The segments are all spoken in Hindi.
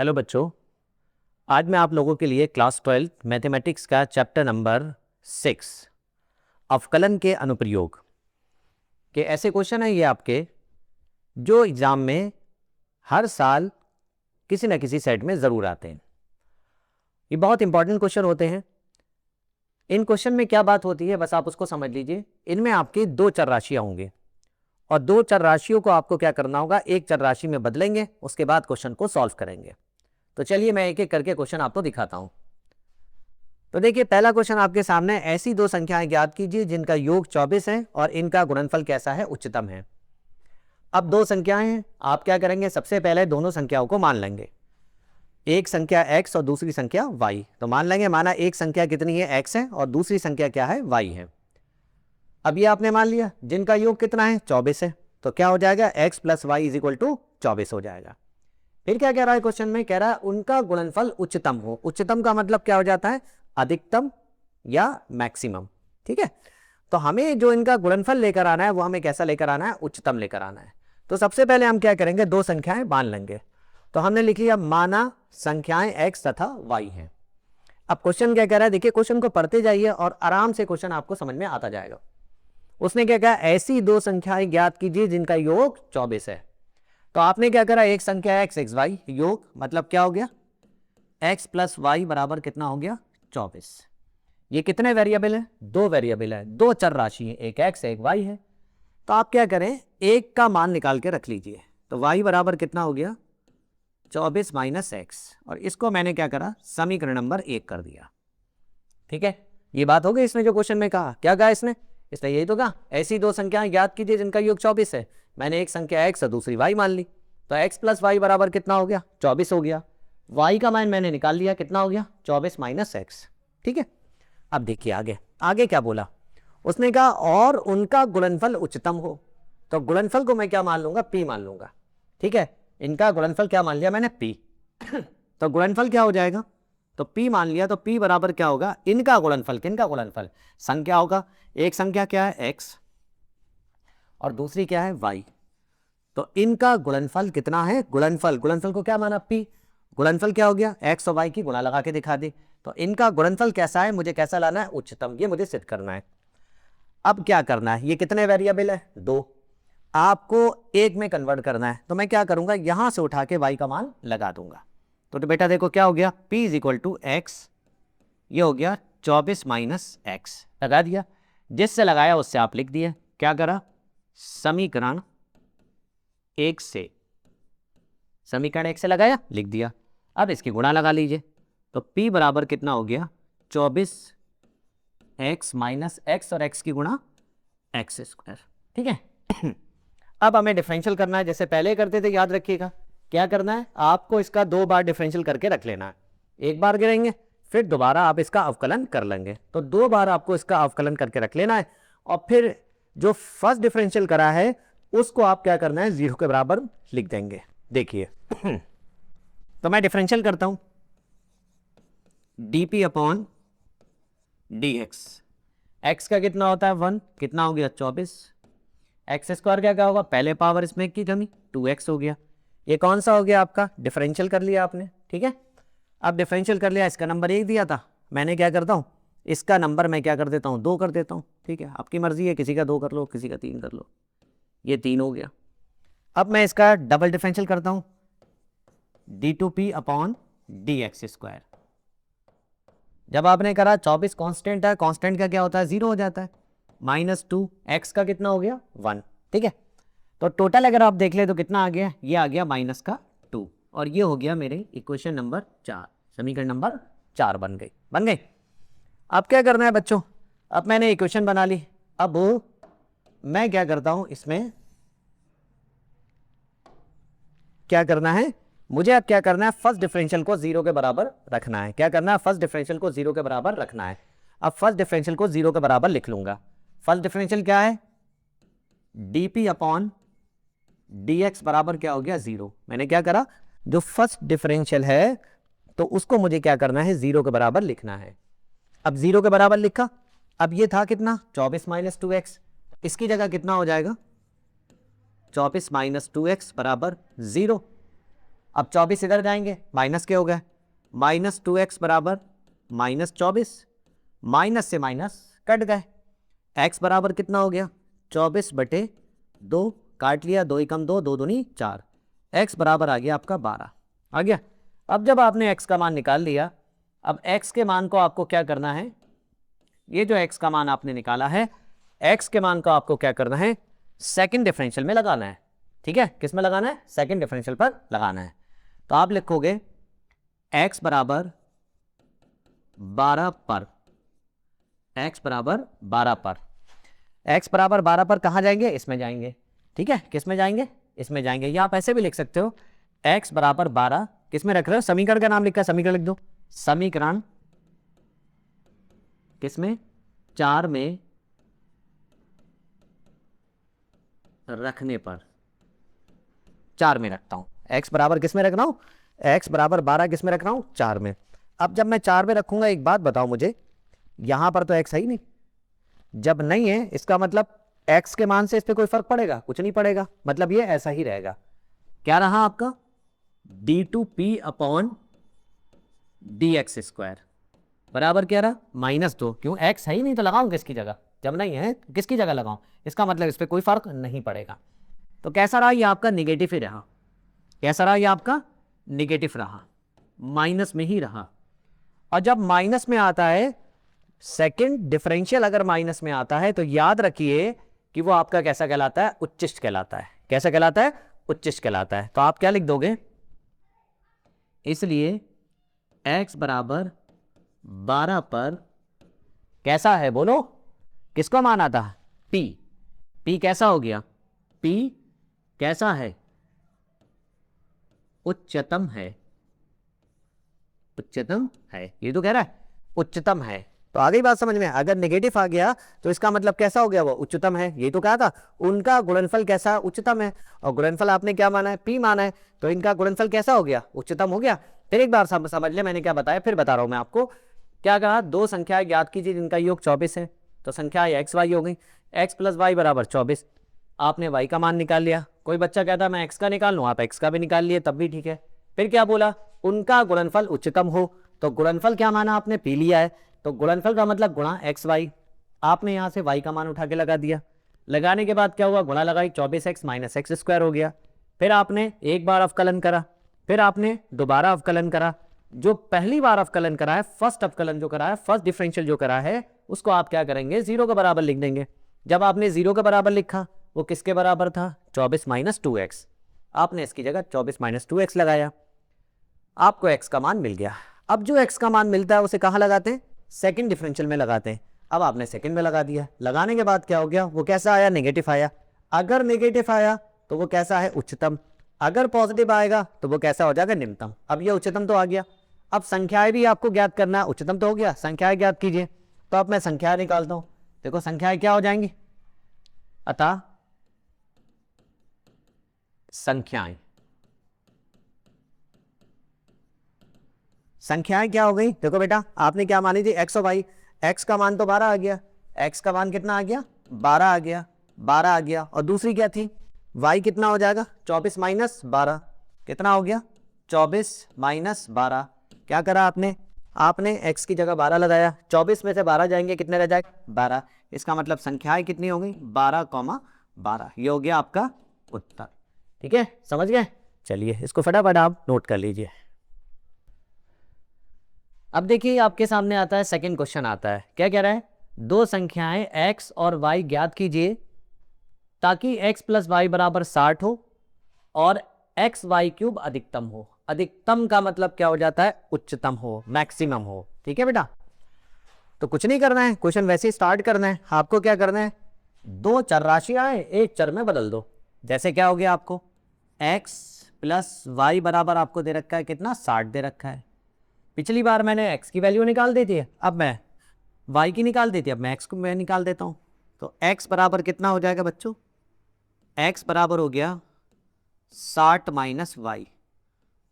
हेलो बच्चों, आज मैं आप लोगों के लिए क्लास 12 मैथमेटिक्स का चैप्टर नंबर 6 अवकलन के अनुप्रयोग के ऐसे क्वेश्चन है ये आपके जो एग्जाम में हर साल किसी न किसी सेट में ज़रूर आते हैं। ये बहुत इंपॉर्टेंट क्वेश्चन होते हैं। इन क्वेश्चन में क्या बात होती है बस आप उसको समझ लीजिए। इनमें आपकी दो चर राशियाँ होंगे और दो चर राशियों को आपको क्या करना होगा, एक चर राशि में बदलेंगे, उसके बाद क्वेश्चन को सॉल्व करेंगे। तो चलिए मैं एक एक करके क्वेश्चन आपको दिखाता हूं। तो देखिए पहला क्वेश्चन आपके सामने, ऐसी दो संख्याएं ज्ञात कीजिए जिनका योग 24 है और इनका गुणनफल कैसा है, उच्चतम है। अब दो संख्याएं हैं, आप क्या करेंगे, सबसे पहले दोनों संख्याओं को मान लेंगे। एक संख्या x और दूसरी संख्या y। तो मान लेंगे, माना एक संख्या कितनी है, x है और दूसरी संख्या क्या है, y है। अब ये आपने मान लिया, जिनका योग कितना है, 24 है। तो क्या हो जाएगा, x plus y is equal to 24 हो जाएगा। फिर क्या कह रहा है क्वेश्चन में, कह रहा है उनका गुणनफल उच्चतम हो। उच्चतम का मतलब क्या हो जाता है, अधिकतम या मैक्सिमम। ठीक है, तो हमें जो इनका गुणनफल लेकर आना है वो हमें कैसा लेकर आना है, उच्चतम लेकर आना है। तो सबसे पहले हम क्या करेंगे, दो संख्याएं मान लेंगे। तो हमने लिख लिया, माना संख्याएं x तथा y हैं। अब क्वेश्चन क्या कह रहा है, देखिए क्वेश्चन को पढ़ते जाइए और आराम से क्वेश्चन आपको समझ में आता जाएगा। उसने क्या कहा, ऐसी दो संख्याएं ज्ञात कीजिए जिनका योग 24 है। तो आपने क्या करा, एक संख्या x x y योग मतलब क्या हो गया, x प्लस वाई बराबर कितना हो गया, 24। ये कितने वेरिएबल है, दो वेरिएबल है, दो चर राशि है, एक x एक y है। तो आप क्या करें, एक का मान निकाल के रख लीजिए। तो y बराबर कितना हो गया, 24 माइनस x, और इसको मैंने क्या करा, समीकरण नंबर 1 कर दिया। ठीक है, ये बात हो गई। इसने जो क्वेश्चन में कहा, क्या कहा इसने यही तो कहा, ऐसी दो संख्याएं ज्ञात कीजिए जिनका योग 24 है। मैंने एक संख्या x और दूसरी y मान ली। तो x प्लस वाई बराबर कितना हो गया, 24 हो गया। y का मान मैंने निकाल लिया, कितना हो गया, 24 माइनस x। ठीक है, अब देखिए आगे आगे क्या बोला। उसने कहा और उनका गुणनफल उच्चतम हो। तो गुणनफल को मैं क्या मान लूंगा, p मान लूंगा। ठीक है, इनका गुणनफल क्या मान लिया मैंने, p। तो गुणनफल क्या हो जाएगा, तो p मान लिया। तो p बराबर क्या होगा, इनका गुणनफल, किनका गुणनफल, संख्या होगा। एक संख्या क्या है x और दूसरी क्या है y। तो इनका गुणनफल कितना है, गुणनफल, गुणनफल को क्या माना, p। गुणनफल क्या हो गया, x और y की गुणा लगा के दिखा दी। तो इनका गुणनफल कैसा है, मुझे कैसा लाना है, उच्चतम। ये मुझे सिद्ध करना है। अब क्या करना है, ये कितने वेरिएबल है, दो, आपको एक में कन्वर्ट करना है। तो मैं क्या करूंगा, यहां से उठा के y का मान लगा दूंगा। तो बेटा देखो क्या हो गया, p is equal to x, ये हो गया 24 माइनस एक्स, लगा दिया। जिससे लगाया उससे आप लिख दिए। क्या करा, समीकरण 1 से, समीकरण 1 से लगाया, लिख दिया। अब इसकी गुणा लगा लीजिए। तो p बराबर कितना हो गया, 24 x माइनस एक्स, और x की गुणा एक्स स्क्वायर। ठीक है। अब हमें डिफरेंशियल करना है, जैसे पहले करते थे, याद रखिएगा। क्या करना है, आपको इसका दो बार डिफरेंशियल करके रख लेना है। एक बार गिरेंगे, फिर दोबारा आप इसका अवकलन कर लेंगे। तो दो बार आपको इसका अवकलन करके रख लेना है, और फिर जो फर्स्ट डिफरेंशियल करा है उसको आप क्या करना है, 0 के बराबर लिख देंगे। देखिए तो मैं डिफरेंशियल करता हूं, dp अपॉन dx। x का कितना होता है 1, कितना हो गया 24, एक्स स्क्वायर क्या होगा, पहले पावर इसमें की कमी 2x हो गया। ये कौन सा हो गया आपका, डिफरेंशियल कर लिया आपने। ठीक है, अब डिफरेंशियल कर लिया, इसका नंबर 1 दिया था, मैंने क्या करता हूँ, इसका नंबर मैं क्या कर देता हूँ, 2 कर देता हूँ। ठीक है, आपकी मर्जी है, किसी का 2 कर लो, किसी का 3 कर लो। ये 3 हो गया। अब मैं इसका डबल डिफरेंशियल करता हूँ, d2p अपॉन dx स्क्वायर। जब आपने करा 24 कांस्टेंट है, कांस्टेंट का क्या होता है, 0 हो जाता है। माइनस 2, एक्स का कितना हो गया 1। ठीक है, तो टोटल अगर आप देख ले तो कितना आ गया, ये आ गया माइनस का 2, और ये हो गया मेरे इक्वेशन नंबर 4, समीकरण नंबर 4 बन गई। अब क्या करना है बच्चों, अब मैंने इक्वेशन बना ली। अब मैं क्या करता हूं, इसमें क्या करना है मुझे, अब क्या करना है, फर्स्ट डिफरेंशियल को 0 के बराबर रखना है। क्या करना है, फर्स्ट डिफरेंशियल को 0 के बराबर रखना है। अब फर्स्ट डिफरेंशियल को 0 के बराबर लिख लूंगा। फर्स्ट डिफरेंशियल क्या है, dp अपॉन dx बराबर क्या हो गया 0। मैंने क्या करा, जो फर्स्ट डिफरेंशियल है तो उसको मुझे क्या करना है, 0 के बराबर लिखना है। अब 0 के बराबर लिखा। अब ये था कितना, 24 माइनस 2x, इसकी जगह कितना हो जाएगा, 24 माइनस 2x बराबर 0। अब 24 इधर जाएंगे, माइनस के हो गए, -2x बराबर -24, माइनस से माइनस कट गए, x बराबर कितना हो गया 24/2, काट लिया, 2 एकम 2, 2 दूनी 4, x बराबर आ गया आपका 12 आ गया। अब जब आपने x का मान निकाल लिया, अब x के मान को आपको क्या करना है, ये जो x का मान आपने निकाला है, x के मान को आपको क्या करना है, सेकंड डिफरेंशियल में लगाना है। ठीक है, किस में लगाना है, सेकंड डिफरेंशियल पर लगाना है। तो आप लिखोगे x बराबर 12 पर, x बराबर 12 पर, x बराबर 12 पर कहाँ जाएंगे, इसमें जाएंगे। ठीक है, किस में जाएंगे, इसमें जाएंगे, या आप ऐसे भी लिख सकते हो x बराबर 12 किस में रख रहे हो, समीकरण का नाम लिखा है, समीकरण लिख दो, समीकरण किसमें 4 में रखने पर, 4 में रखता हूं, x बराबर किस में रख रहा हूं, x बराबर 12 किस में रख रहा हूं, 4 में। अब जब मैं 4 में रखूंगा, एक बात बताओ मुझे, यहां पर तो x है ही नहीं, जब नहीं है इसका मतलब x के मान से इस पे कोई फर्क पड़ेगा, कुछ नहीं पड़ेगा, मतलब ये ऐसा ही रहेगा। क्या रहा आपका d2p/dx² बराबर क्या रहा, -2, क्यों x है ही नहीं तो लगाऊं किसकी जगह, जब नहीं है किसकी जगह लगाऊं, इसका मतलब इस पे कोई फर्क नहीं पड़ेगा। तो कैसा रहा ये आपका, निगेटिव ही रहा, कैसा रहा ये आपका, निगेटिव रहा, माइनस में ही रहा। और जब माइनस में आता है, सेकंड डिफरेंशियल अगर माइनस में आता है, तो याद रखिए कि वो आपका कैसा कहलाता है, उच्चिष्ट कहलाता है। कैसा कहलाता है, उच्चिष्ट कहलाता है। तो आप क्या लिख दोगे, इसलिए x बराबर 12 पर कैसा है, बोलो किसको मान आता है, p, p कैसा हो गया, p कैसा है, उच्चतम है, उच्चतम है, ये तो कह रहा है उच्चतम है। तो आ गई बात समझ में, अगर नेगेटिव आ गया तो इसका मतलब कैसा हो गया, वो उच्चतम है, ये तो कहा था, उनका गुणनफल कैसा, उच्चतम है, और गुणनफल आपने क्या माना है, p माना है, तो इनका गुणनफल कैसा हो गया, उच्चतम हो गया। फिर एक बार समझ ले मैंने क्या बताया, फिर बता रहा हूं मैं आपको। क्या कहा, दो संख्याएं ज्ञात कीजिए जिनका योग 24 है, तो संख्या एक्स वाई हो गई, x + y बराबर 24, आपने y का मान निकाल लिया। कोई बच्चा कहता है मैं x का निकाल लूं, आप x का भी निकाल लिए तब भी ठीक है। फिर क्या बोला, उनका गुणनफल उच्चतम हो, तो गुणनफल क्या माना आपने, p लिया है, तो गुणनफल का मतलब गुणा एक्स वाई, आपने यहां से y का मान उठा के लगा दिया, लगाने के बाद क्या हुआ, गुणा लगाई, 24x - x² हो गया। फिर आपने एक बार अवकलन करा, फिर आपने दोबारा अवकलन करा, जो पहली बार अवकलन करा है, फर्स्ट अवकलन जो करा है, फर्स्ट डिफरेंशियल जो करा है, उसको आप क्या करेंगे, 0 के बराबर लिख देंगे। जब आपने 0 के बराबर लिखा, वो किसके बराबर था, 24 - 2x, आपने इसकी जगह 24 - 2x लगाया, आपको x का मान मिल गया। अब जो x का मान मिलता है उसे कहाँ लगाते हैं, सेकंड डिफरेंशियल में लगाते हैं। अब आपने सेकंड में लगा दिया, लगाने के बाद क्या हो गया, वो कैसा आया, नेगेटिव आया। अगर नेगेटिव आया तो वो कैसा है, उच्चतम, अगर पॉजिटिव आएगा तो वो कैसा हो जाएगा, निम्नतम। अब ये उच्चतम तो आ गया, अब संख्याएं भी आपको ज्ञात करना है, उच्चतम तो हो गया, संख्याएं ज्ञात कीजिए। तो अब मैं संख्याएं निकालता हूं, देखो संख्याएं क्या हो जाएंगी, अतः संख्याएं क्या हो गई, देखो बेटा आपने क्या मानी थी, x और y, x का मान तो 12 आ गया, x का मान कितना आ गया, 12 आ गया, 12 आ गया, और दूसरी क्या थी, y कितना हो जाएगा, 24 - 12, कितना हो गया, 24 - 12। क्या करा आपने, आपने x की जगह 12 लगाया, 24 में से 12 जाएंगे, कितने रह जाएगा, 12। इसका मतलब संख्याएं कितनी हो गई, 12,12, ये हो गया आपका उत्तर। ठीक है, समझ गए, चलिए इसको फटाफट आप नोट कर लीजिए। अब देखिए आपके सामने आता है सेकंड क्वेश्चन आता है, क्या कह रहा है, दो संख्याएं x और y ज्ञात कीजिए ताकि x + y बराबर 60 हो और xy³ अधिकतम हो। अधिकतम का मतलब क्या हो जाता है, उच्चतम हो, मैक्सिमम हो। ठीक है बेटा, तो कुछ नहीं करना है, क्वेश्चन वैसे ही स्टार्ट करना है। आपको क्या करना है, दो चर राशियां हैं, एक चर में बदल दो। जैसे क्या हो गया, आपको x + y बराबर आपको दे रखा है कितना, 60 दे रखा है। पिछली बार मैंने x की वैल्यू निकाल दी थी, अब मैं y की निकाल दी थी, अब मैं x को मैं निकाल देता हूं। तो x बराबर कितना हो जाएगा बच्चों, x बराबर हो गया 60 - y,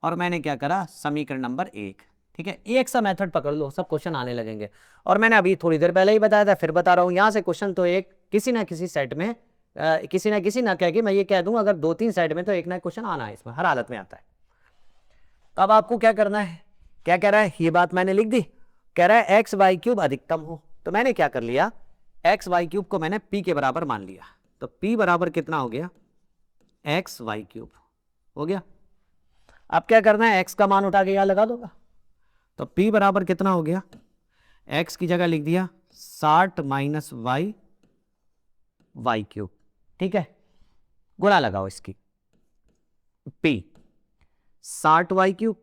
और मैंने क्या करा, समीकरण नंबर 1। ठीक है, एक सा मेथड पकड़ लो, सब क्वेश्चन आने लगेंगे। और मैंने अभी थोड़ी देर पहले ही बताया था, फिर बता रहा हूँ, यहाँ से क्वेश्चन तो एक किसी ना किसी सेट में किसी ना कह के मैं ये कह दूँ, अगर 2-3 सेट में तो एक ना क्वेश्चन आना है, इसमें हर हालत में आता है। तो अब आपको क्या करना है, क्या कह रहा है, ये बात मैंने लिख दी, कह रहा है एक्स वाई क्यूब अधिकतम हो। तो मैंने क्या कर लिया, एक्स वाई क्यूब को मैंने पी के बराबर मान लिया। तो पी बराबर कितना हो गया, एक्स वाई क्यूब हो गया। अब क्या करना है, एक्स का मान उठा के यहां लगा दोगा। तो पी बराबर कितना हो गया, एक्स की जगह लिख दिया 60 माइनस वाई वाई क्यूब। ठीक है, गुणा लगाओ इसकी, p 60 y cube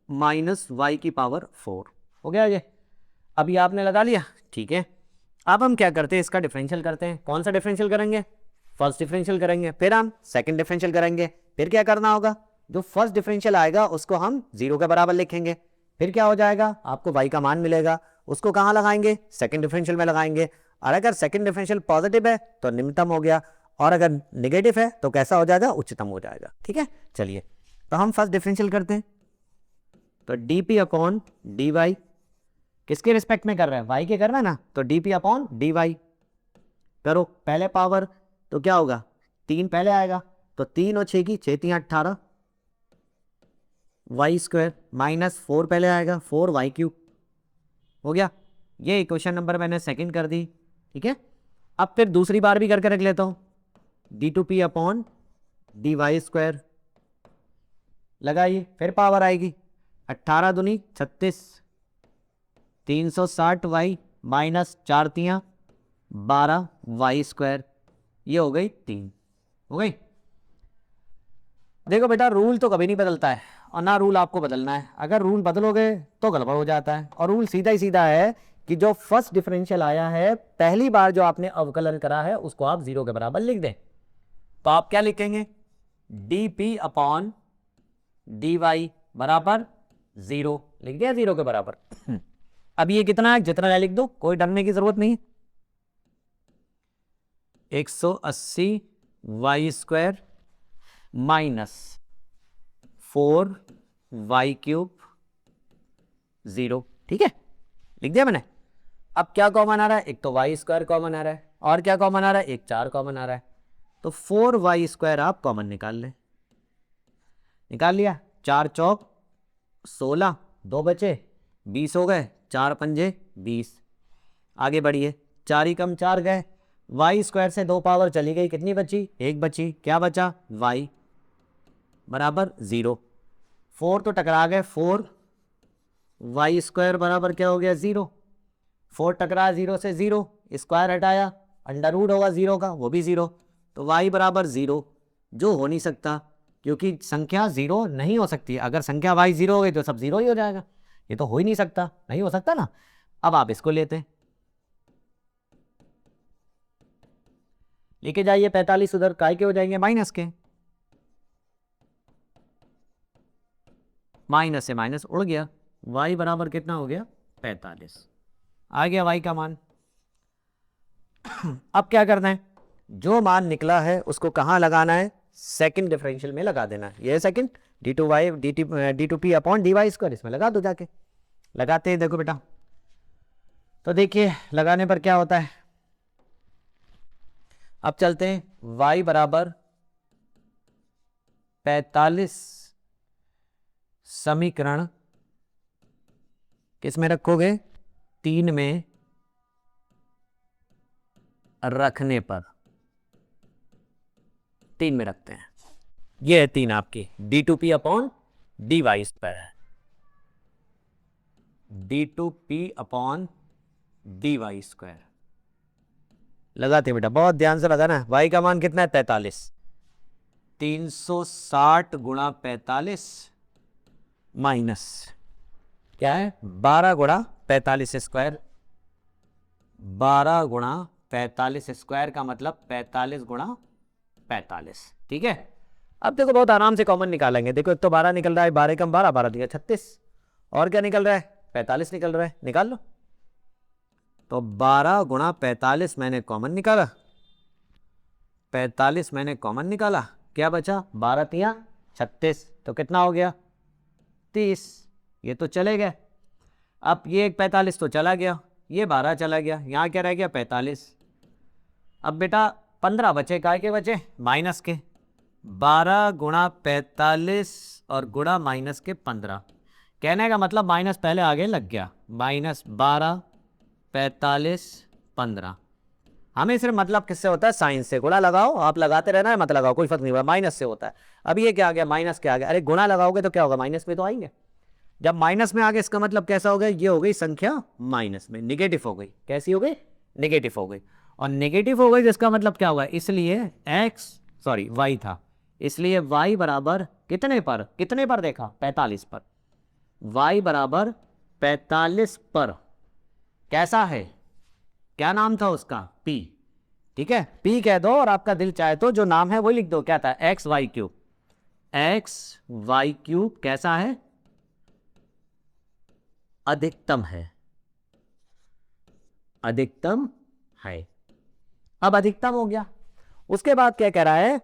minus y की पावर 4 हो गया ये। अभी आपने लगा लिया, ठीक है। अब हम क्या करते हैं, इसका डिफरेंशियल करते हैं। कौन सा डिफरेंशियल करेंगे, फर्स्ट डिफरेंशियल करेंगे, फिर हम सेकंड डिफरेंशियल करेंगे। फिर क्या करना होगा, जो फर्स्ट डिफरेंशियल आएगा उसको हम 0 के बराबर लिखेंगे। फिर क्या हो जाएगा, आपको y का मान मिलेगा, उसको कहाँ लगाएंगे, सेकंड डिफरेंशियल में लगाएंगे। और अगर सेकंड डिफरेंशियल पॉजिटिव है तो निम्नतम हो गया, और अगर निगेटिव है तो कैसा हो जाएगा, उच्चतम हो जाएगा। ठीक है, चलिए तो हम फर्स्ट डिफरेंशियल करते हैं। तो d p upon D y किसके रिस्पेक्ट में कर रहे हैं, y के कर रहा है ना, तो d p upon D y करो, पहले पावर तो क्या होगा, 3 पहले आएगा, तो 3 और 6 की 6 3 18 वाई स्क्वायर माइनस 4 पहले आएगा, 4 वाई क्यूब हो गया। ये इक्वेशन नंबर मैंने सेकंड कर दी। ठीक है, अब फिर दूसरी बार भी करके रख लेता हूं, d two P upon D Y square लगाइए, फिर पावर आएगी 18 दूनी 36 360 वाई माइनस 4 3 12 वाई स्क्वायर, ये हो गई 3 हो गई। देखो बेटा, रूल तो कभी नहीं बदलता है और ना रूल आपको बदलना है। अगर रूल बदलोगे तो गड़बड़ हो जाता है, और रूल सीधा ही सीधा है कि जो फर्स्ट डिफरेंशियल आया है, पहली बार जो आपने अवकलन करा है उसको आप 0 के बराबर लिख दें। तो आप क्या लिखेंगे, d p upon D y बराबर 0 लिख दिया, 0 के बराबर। अब ये कितना है, जितना है लिख दो, कोई डरने की जरूरत नहीं है। 180 y square minus 4 y cube 0। ठीक है, लिख दिया मैंने। अब क्या कॉमन आ रहा है, एक तो वाई स्क्वायर कॉमन आ रहा है, और क्या कॉमन आ रहा है, एक 4 कॉमन आ रहा है। तो 4 वाई स्क्वायर आप कॉमन निकाल लें, निकाल लिया, 4 चौक 16, 2 बचे 20 हो गए, 4 पंजे 20। आगे बढ़िए, 4 ही कम 4 गए, वाई स्क्वायर से 2 पावर चली गई, कितनी बची, 1 बची, क्या बचा, वाई बराबर 0। 4 तो टकरा गए, 4 वाई स्क्वायर बराबर क्या हो गया, 0। 4 टकरा 0 से 0, स्क्वायर हटाया, अंडर रूट होगा 0 का, वो भी 0। तो y बराबर 0, जो हो नहीं सकता, क्योंकि संख्या 0 नहीं हो सकती। अगर संख्या y 0 हो गई तो सब 0 ही हो जाएगा, ये तो हो ही नहीं सकता, नहीं हो सकता ना। अब आप इसको लेते हैं, लेके जाइए 45 उधर, काय के हो जाएंगे, माइनस के, माइनस से माइनस उड़ गया, y बराबर कितना हो गया, 45 आ गया y का मान। अब क्या करना है, जो मान निकला है उसको कहाँ लगाना है, सेकंड डिफरेंशियल में लगा देना है। ये second d two y d two P upon D Y square, इसमें लगा दो जाके। लगाते हैं, देखो बेटा, तो देखिए लगाने पर क्या होता है। अब चलते हैं, y बराबर 45 समीकरण किस में रखोगे, 3 में रखने पर, 3 में रखते हैं। ये है 3 आपकी D two P upon D Y square है, D two P upon D Y square लगाते बेटा, बहुत ध्यान से लगाना। y का मान कितना है, 45, 360 गुणा 45 माइनस क्या है, 12 गुणा 45 स्क्वायर, 12 गुणा 45 स्क्वायर का मतलब 45 गुणा 45। ठीक है, अब देखो बहुत आराम से कॉमन निकालेंगे। देखो एक तो 12 निकल रहा है, 12 कम 12, 12 दिया 36, और क्या निकल रहा है, 45 निकल रहा है, निकाल लो। तो 12 गुणा 45 मैंने कॉमन निकाला, 45 मैंने कॉमन निकाला, क्या बचा, 12 तिया 36, तो कितना हो गया, 30। ये तो चले गए, अब ये एक 45 तो चला गया, ये 12 चला गया, यहाँ क्या रह गया, 45। अब बेटा 15 बचे, काय के बचे, माइनस के, 12 गुणा 45 और गुणा माइनस के 15। कहने का मतलब माइनस पहले आगे लग गया, -12 45 15। हमें सिर्फ मतलब किससे होता है, साइन से। गुणा लगाओ, आप लगाते रहना है, मत लगाओ, कोई फर्क नहीं हुआ, माइनस से होता है। अब ये क्या आ गया, माइनस क्या आ गया, अरे गुणा लगाओगे तो क्या होगा, माइनस में तो आएंगे। जब माइनस में आ गए इसका मतलब कैसा हो गया, ये हो गई संख्या माइनस में, निगेटिव हो गई। कैसी हो गई, निगेटिव हो गई। और निगेटिव हो गई जिसका मतलब क्या होगा, इसलिए y था, इसलिए y बराबर कितने पर, कितने पर देखा, 45 पर। y बराबर 45 पर कैसा है, क्या नाम था उसका, p। ठीक है, p कह दो, और आपका दिल चाहे तो जो नाम है वही लिख दो, क्या था, एक्स वाई क्यूब कैसा है, अधिकतम है, अधिकतम है। अब अधिकतम हो गया, उसके बाद क्या कह रहा है,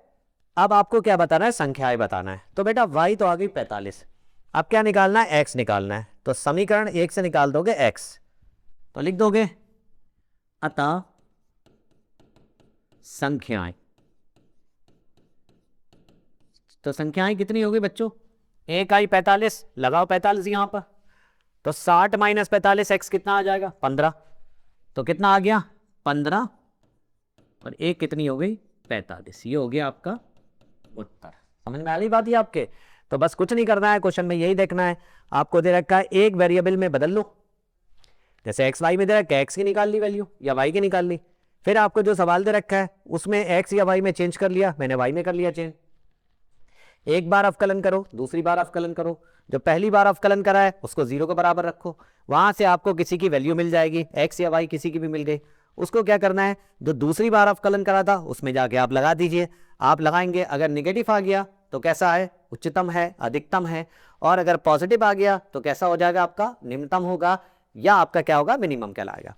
अब आपको क्या बताना है, संख्याएं बताना है। तो बेटा y तो आ गई 45, अब क्या निकालना है, x निकालना है। तो समीकरण 1 से निकाल दोगे x, तो लिख दोगे अतः संख्याएं। तो संख्याएं कितनी होगी बच्चों, एक आई 45, लगाओ 45 यहां पर, तो 60 माइनस 45 x कितना आ जाएगा, 15। तो कितना आ गया, 15, और एक कितनी हो गई, 45। ये हो गया आपका उत्तर। समझ में आ रही बात ये आपके। तो बस कुछ नहीं करना है, क्वेश्चन में यही देखना है, आपको दे रखा है एक वेरिएबल में बदल लो। जैसे एक्स वाई में दे रखा है, एक्स की निकाल ली वैल्यू या वाई की निकाल ली, फिर आपको जो सवाल दे रखा है उसमें एक्स या वाई में चेंज कर लिया, मैंने वाई में कर लिया चेंज। एक बार अवकलन करो, दूसरी बार अवकलन करो, जो पहली बार अवकलन करा है उसको 0 के बराबर रखो, वहां से आपको किसी की वैल्यू मिल जाएगी, एक्स या वाई किसी की भी मिल गई। उसको क्या करना है, जो दूसरी बार अवकलन करा था उसमें जाके आप लगा दीजिए। आप लगाएंगे, अगर निगेटिव आ गया तो कैसा है, उच्चतम है, अधिकतम है, और अगर पॉजिटिव आ गया तो कैसा हो जाएगा, आपका निम्नतम होगा, या आपका क्या होगा, मिनिमम कहलाएगा।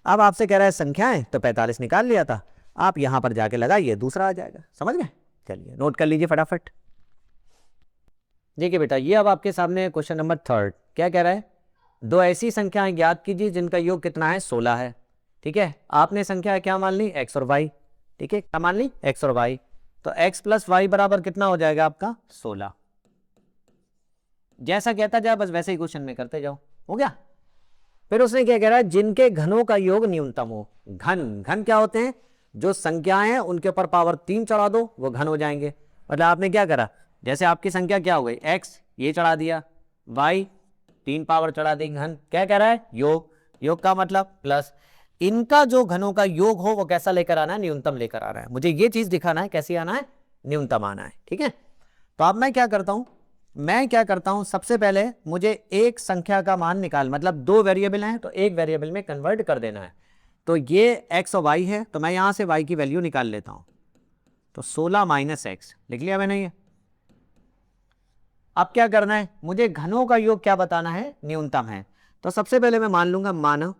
अब आपसे कह रहा है संख्याएं, तो 45 निकाल लिया था, आप यहां पर जाके लगाइए, दूसरा आ जाएगा। समझ गए, चलिए नोट कर लीजिए फटाफट। देखिए बेटा, ये अब आपके सामने क्वेश्चन नंबर 3 क्या कह रहा है, दो ऐसी संख्याएं ज्ञात कीजिए जिनका योग कितना है, 16 है। ठीक है, आपने संख्या क्या मान ली, x और y। ठीक है, क्या मान ली, x और y। तो x प्लस वाई बराबर कितना हो जाएगा आपका, 16। जैसा कहता जाए बस वैसे ही क्वेश्चन में करते जाओ, हो गया। फिर उसने क्या कह रहा है, जिनके घनों का योग न्यूनतम हो। घन क्या होते हैं, जो संख्याएं हैं उनके ऊपर पावर 3 चढ़ा दो वो घन हो जाएंगे। मतलब आपने क्या करा, जैसे आपकी संख्या क्या हो गई, x ये चढ़ा दिया, y 3 पावर चढ़ा दी, घन। क्या कह रहा है, योग, योग का मतलब प्लस, इनका जो घनों का योग हो वो कैसा लेकर आना है, न्यूनतम लेकर आना है। मुझे ये चीज दिखाना है, कैसे आना है, न्यूनतम आना है। ठीक है, तो अब मैं क्या करता हूं, सबसे पहले मुझे एक संख्या का मान निकाल, मतलब दो वेरिएबल हैं तो एक वेरिएबल में कन्वर्ट कर देना है। तो ये x और y है, तो मैं यहां से y की वैल्यू निकाल लेता हूं। तो 16 माइनस एक्स लिख लिया मैंने ये। अब क्या करना है, मुझे घनों का योग क्या बताना है, न्यूनतम है। तो सबसे पहले मैं मान लूंगा माना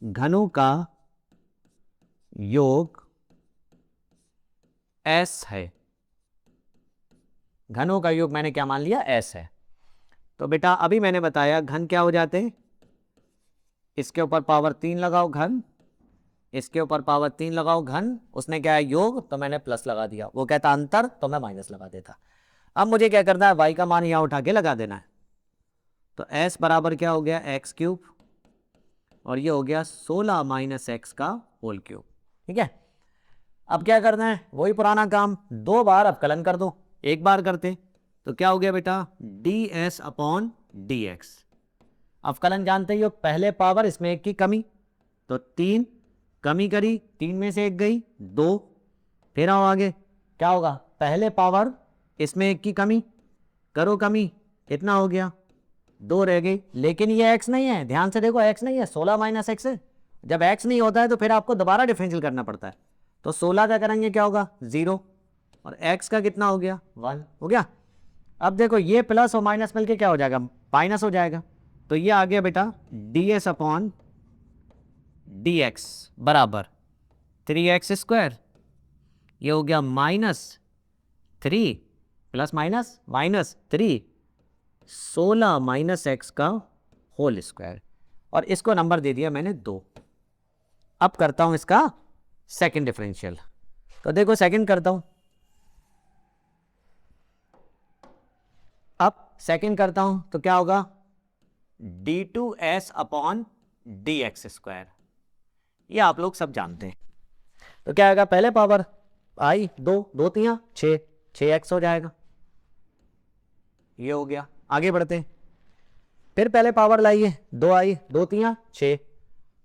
घनों का योग s है। घनों का योग मैंने क्या मान लिया, s है। तो बेटा अभी मैंने बताया घन क्या हो जाते हैं, इसके ऊपर पावर 3 लगाओ घन, इसके ऊपर पावर 3 लगाओ घन। उसने क्या है, योग, तो मैंने प्लस लगा दिया। वो कहता अंतर, तो मैं माइनस लगा देता। अब मुझे क्या करना है, y का मान यहां उठा के लगा देना है। तो s बराबर क्या हो गया, एक्स क्यूब, और ये हो गया 16 माइनस एक्स का होल क्यूब। ठीक है, अब क्या करना है, वही पुराना काम, दो बार अवकलन कर दो, एक बार करते तो क्या हो गया बेटा, ds अपॉन dx। अवकलन जानते ही हो, पहले पावर इसमें एक की कमी, तो 3 कमी करी, 3 में से एक गई 2, फिर आओ आगे, क्या होगा, पहले पावर इसमें एक की कमी, करो कमी, कितना हो गया, 2 रह गई। लेकिन ये x नहीं है, ध्यान से देखो, x नहीं है, 16 माइनस एक्स है। जब x नहीं होता है तो फिर आपको दोबारा डिफरेंशियल करना पड़ता है। तो 16 का करेंगे क्या होगा, 0, और x का कितना हो गया, 1 हो गया। अब देखो ये प्लस और माइनस मिलके क्या हो जाएगा, माइनस हो जाएगा। तो ये आ गया बेटा ds अपॉन dx बराबर 3x²। ये हो गया -3 प्लस माइनस -3, 16 माइनस एक्स का होल स्क्वायर, और इसको नंबर दे दिया मैंने 2। अब करता हूं इसका सेकंड डिफरेंशियल। तो देखो सेकंड करता हूं, अब सेकंड करता हूं तो क्या होगा, d2s अपॉन dx²। ये आप लोग सब जानते हैं। तो क्या आएगा, पहले पावर आई 2, 2 तियां 6, 6x हो जाएगा। ये हो गया। आगे बढ़ते हैं, फिर पहले पावर लाइए, 2 आई 2 तियां 6,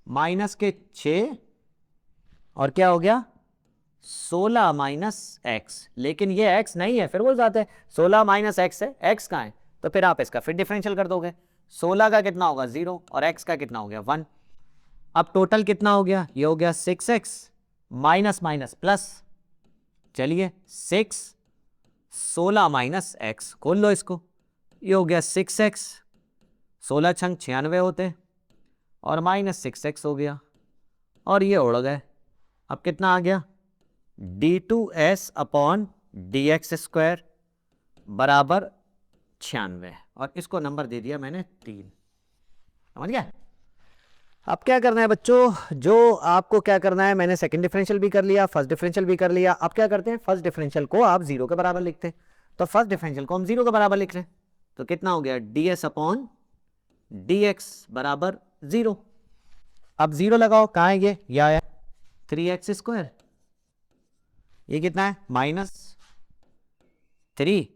माइनस के 6 और क्या हो गया 16 माइनस एक्स। लेकिन ये x नहीं है, फिर बोल जाते हैं 16 माइनस एक्स है, x कहाँ है, तो फिर आप इसका फिर डिफरेंशियल कर दोगे। 16 का कितना होगा 0 और x का कितना हो गया 1। अब टोटल कितना हो गया, ये हो गया 6x माइनस माइनस प्लस, चलिए 6 16 माइनस एक्स, खोल लो इसको, ये हो गया 6x, 16 छंग 96 होते और माइनस 6x हो गया और ये उड़ गए। अब कितना आ गया, d2s अपॉन dx² बराबर 96 और इसको नंबर दे दिया मैंने 3। समझ गया। अब क्या करना है बच्चों, जो आपको क्या करना है, मैंने सेकंड डिफरेंशियल भी कर लिया, फर्स्ट डिफरेंशियल भी कर लिया। अब क्या करते हैं, फर्स्ट डिफरेंशियल को आप 0 के बराबर लिखते हैं। तो फर्स्ट डिफरेंशियल को हम 0 के बराबर लिख रहे हैं, तो कितना हो गया ds अपॉन dx बराबर 0। अब 0 लगाओ, कहाँ है ये आया 3x², ये कितना है -3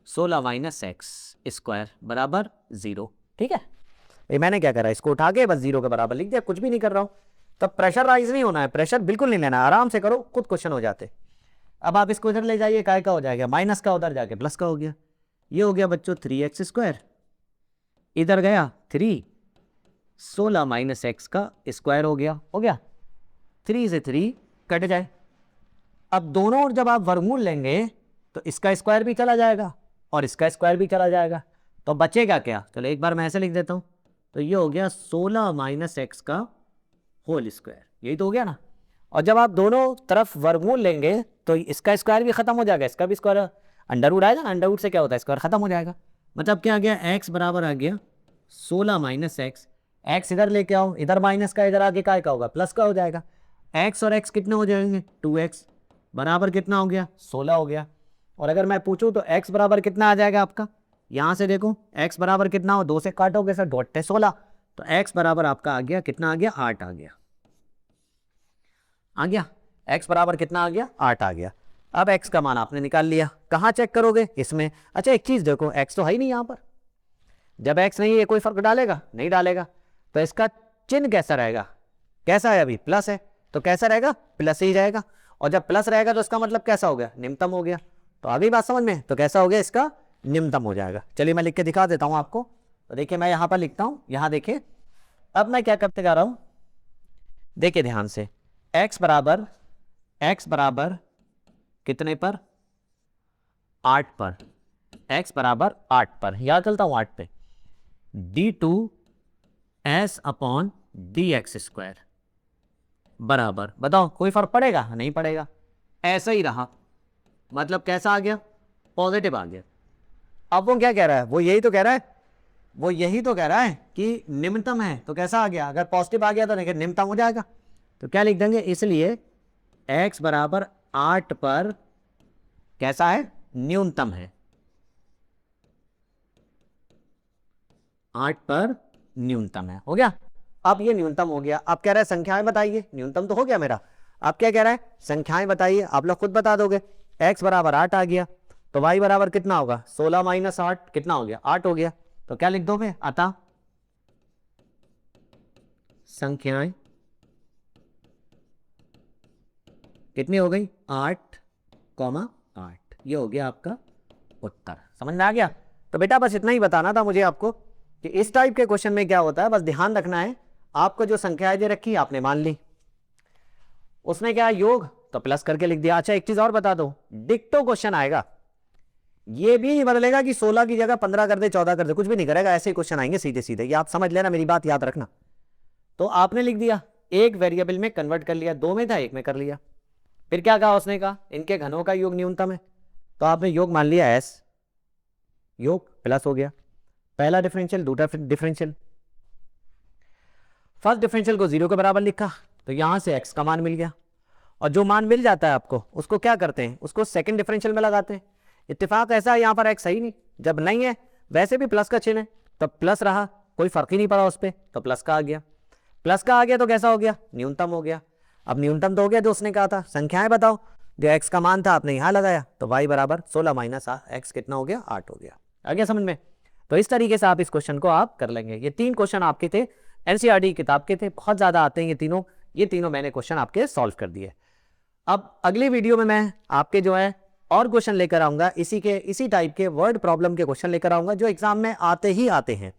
16 माइनस x² बराबर 0। ठीक है, ये मैंने क्या करा, इसको उठा के बस 0 के बराबर लिख दिया, कुछ भी नहीं कर रहा हूं। तब प्रेशर राइज नहीं होना है, प्रेशर बिल्कुल नहीं लेना है, आराम से करो, खुद क्वेश्चन हो जाते। अब आप इसको इधर ले जाइए, काय का हो जाएगा माइनस का, उधर जाके प्लस का हो गया। ये हो गया बच्चों 3x², इधर गया 3 16 माइनस x का स्क्वायर हो गया 3 से 3 कट जाए। अब दोनों जब आप वर्गमूल लेंगे तो इसका स्क्वायर भी चला जाएगा और इसका स्क्वायर भी चला जाएगा, तो बचेगा क्या, चलो एक बार मैं ऐसे लिख देता हूं, तो ये हो गया 16 माइनस एक्स का होल स्क्वायर, यही तो हो गया ना। और जब आप दोनों तरफ वर्गमूल लेंगे तो इसका स्क्वायर भी खत्म हो जाएगा, इसका भी स्क्वायर, अंडर रूट आएगा ना, अंडर रूट से क्या होता है स्क्वायर खत्म हो जाएगा। मतलब क्या आ गया, x बराबर आ गया 16 माइनस एक्स, एक्स इधर लेके आओ, इधर माइनस का, इधर आगे का होगा प्लस का हो जाएगा। x और x कितने हो जाएंगे 2x बराबर कितना हो गया 16 हो गया। और अगर मैं पूछूं तो x बराबर कितना आ जाएगा आपका, यहां से देखो x बराबर कितना हो, 2 से काटोगे सर, डॉट है 16, तो x बराबर आपका आ गया कितना आ गया 8 आ गया x बराबर कितना आ गया 8 आ गया। अब x का मान आपने निकाल लिया, कहां चेक करोगे इसमें। अच्छा एक चीज देखो, x तो है ही नहीं यहां पर, जब x नहीं है कोई फर्क डालेगा नहीं डालेगा, तो इसका चिन्ह कैसा रहेगा, कैसा है अभी प्लस है, तो कैसा रहेगा प्लस ही जाएगा, और जब प्लस रहेगा तो इसका मतलब कैसा हो गया निम्नतम हो गया। तो अभी बात समझ में, तो कैसा हो गया इसका निम्नतम हो जाएगा। चलिए मैं लिख के दिखा देता हूं आपको, तो देखिए मैं यहां पर लिखता हूं, यहां देखिए अब मैं क्या करते जा रहा हूं, देखिए ध्यान से, x बराबर कितने पर 8 पर, x बराबर 8 पर, याद चलता हूं 8 पे, d2s अपॉन dx² बराबर, बताओ कोई फर्क पड़ेगा नहीं पड़ेगा, ऐसा ही रहा, मतलब कैसा आ गया पॉजिटिव आ गया। अब वो क्या कह रहा है, वो यही तो कह रहा है कि निम्नतम है, तो कैसा आ गया, अगर पॉजिटिव आ गया तो लेकिन निम्नतम हो जाएगा, तो क्या लिख देंगे, इसलिए x बराबर 8 पर कैसा है न्यूनतम है, 8 पर न्यूनतम है, हो गया। अब ये न्यूनतम हो गया, अब कह रहा है संख्याएं बताइए, न्यूनतम तो हो गया मेरा, अब क्या कह रहा है संख्याएं बताइए, आप लोग खुद बता दोगे। x बराबर 8 आ गया, तो y बराबर कितना होगा 16 माइनस 8 कितना हो गया 8 हो गया, तो क्या लिख दोगे, अतः संख्याएं कितनी हो गई 8,8, ये हो गया आपका उत्तर। समझ में आ गया। तो बेटा बस इतना ही बताना था मुझे आपको कि इस टाइप के क्वेश्चन में क्या होता है, बस ध्यान रखना है, आपको जो संख्याएं दे रखी आपने मान ली, उसमें क्या योग तो प्लस करके लिख दिया। अच्छा एक चीज और बता दो, डिक्टो क्वेश्चन आएगा, ये भी नहीं बदलेगा कि 16 की जगह 15 कर दे 14 कर दे, कुछ भी नहीं करेगा, ऐसे ही क्वेश्चन आएंगे सीधे सीधे, ये आप समझ लेना, मेरी बात याद रखना। तो आपने लिख दिया, एक वेरिएबल में कन्वर्ट कर लिया, 2 में था 1 में कर लिया, फिर क्या कहा उसने, कहा इनके घनों का योग न्यूनतम है, तो आपने योग मान लिया s, योग प्लस हो गया, पहला डिफरेंशियल दूसरा डिफरेंशियल, फर्स्ट डिफरेंशियल को 0 के बराबर लिखा, तो यहाँ से x का मान मिल गया, और जो मान मिल जाता है आपको उसको क्या करते हैं, उसको सेकंड डिफरेंशियल में लगाते हैं। इत्तेफाक ऐसा है यहाँ पर x सही नहीं, जब नहीं है वैसे भी प्लस का चिन्ह है, तब प्लस रहा, कोई फर्क ही नहीं पड़ा उस पर, तो प्लस का आ गया। प्लस का आ गया तो कैसा हो गया, न्यूनतम हो गया। अब न्यूनतम तो हो गया जो उसने कहा था, संख्याएं बताओ, जो x का मान था आपने यहाँ लगाया, तो y बराबर 16 माइनस x कितना हो गया, 8 हो गया। आ गया समझ में? तो इस तरीके से आप इस क्वेश्चन को आप कर लेंगे। ये 3 क्वेश्चन आपके थे, एनसीईआरटी किताब के थे, बहुत ज़्यादा आते हैं ये तीनों मैंने क्वेश्चन आपके सॉल्व कर दिए। अब अगली वीडियो में मैं आपके जो है और क्वेश्चन लेकर आऊँगा, इसी टाइप के वर्ड प्रॉब्लम के क्वेश्चन लेकर आऊँगा, जो एग्जाम में आते ही आते हैं,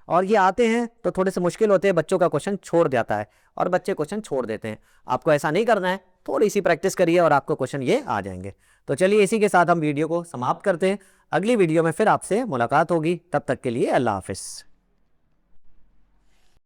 और ये आते हैं तो थोड़े से मुश्किल होते हैं, बच्चों का क्वेश्चन छोड़ जाता है और बच्चे क्वेश्चन छोड़ देते हैं। आपको ऐसा नहीं करना है, थोड़ी सी प्रैक्टिस करिए और आपको क्वेश्चन ये आ जाएंगे। तो चलिए इसी के साथ हम वीडियो को समाप्त करते हैं। अगली वीडियो में फिर आपसे मुलाकात होगी, तब तक के लिए अल्लाह हाफिज़।